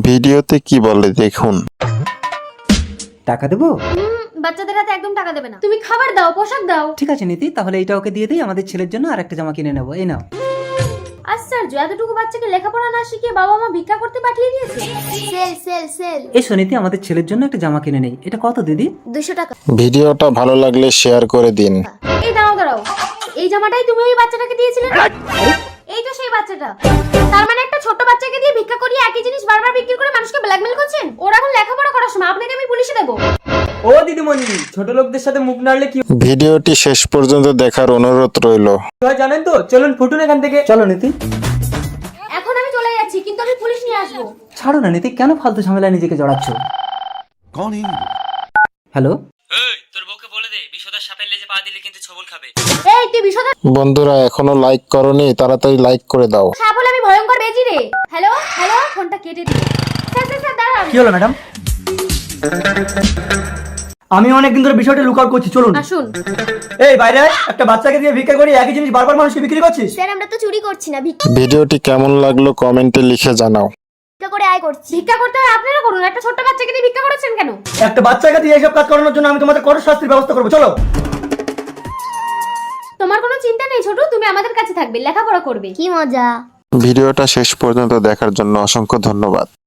ভিডিওতে কি বলে দেখুন। টাকা দেবো? বাচ্চাদের হাতে একদম টাকা দেবে না। তুমি খাবার দাও, পোশাক দাও। ঠিক আছে নীতি, তাহলে এইটা ওকে দিয়ে দিই, আমাদের ছেলের জন্য আর একটা জামা কিনে নেবো। এই নাও। আশ্চর্য, এতটুকু বাচ্চাকে লেখাপড়া না শিখিয়ে বাবা মা ভিক্ষা করতে পাঠিয়ে দিয়েছে। Sale sale sale. এসো নীতি, আমাদের ছেলের জন্য একটা জামা কিনে নেই। এটা কত দিদি? 200 টাকা। ভিডিওটা ভালো লাগলে শেয়ার করে দিন। এই দাঁড়াও দাঁড়াও, এই জামাটাই তুমি ওই বাচ্চাটাকে দিয়েছিলে না? এই তো সেই বাচ্চাটা। তার মানে একটা ছোট বাচ্চাকে দিয়ে ভিক্ষা করিয়ে একই জিনিস বারবার বিক্রি করে মানুষকে ব্ল্যাকমেল করছেন। ওরা এখন লেখাপড়া করার সময়, আপনাকে আমি পুলিশে দেবো। ও দিদিমণি, ছোট লোকদের সাথে মুখ নাড়লে কি ভিডিওটি শেষ পর্যন্ত দেখার অনুরোধ রইল। হয় জানেন তো? চলুন ফুটুন এখান থেকে। চলো নীতি। এখন আমি চলে যাচ্ছি, কিন্তু আমি পুলিশ নিয়ে আসবো। ছাড়ো না নীতি, কেন ফালতু ঝামেলায় নিজেকে জড়াচ্ছ? হ্যালো, এই তোর বউকে বলে দে, বিষধর সাপের লেজে পা দিলে কিন্তু ছবল খাবে। এই তুই বিষধর বন্ধুরা এখনো লাইক করনি, তাড়াতাড়ি লাইক করে দাও। সাপ হলে আমি ভয়ঙ্কর বেজি রে। হ্যালো হ্যালো, ফোনটা কেটে দিই। স্যার স্যার স্যার দাঁড়ান। কি হলো ম্যাডাম? আমি অনেকদিন ধরে বিষয়টা লুক আউট করছি, চলুন। আসুন। এই বাইরে আয়, একটা বাচ্চাকে দিয়ে ভিক্ষা করি একই জিনিস বারবার মানুষকে বিক্রি করছিস। স্যার আমরা তো চুরি করছি না, ভিডিওটি কেমন লাগলো কমেন্টে লিখে জানাও। ভিক্ষা করে আয় করছি। ভিক্ষা করতে হয় আপনারা করুন, একটা ছোট্ট বাচ্চাকে দিয়ে ভিক্ষা করেছেন কেন? একটা বাচ্চাকে দিয়ে এইসব কাজ করানোর জন্য আমি তোমাদের কঠোর শাস্তির ব্যবস্থা করবো। চলো। তোমার কোনো চিন্তা নেই ছোট, তুমি আমাদের কাছে থাকবে, লেখাপড়া করবে। কি মজা। ভিডিওটা শেষ পর্যন্ত দেখার জন্য অসংখ্য ধন্যবাদ।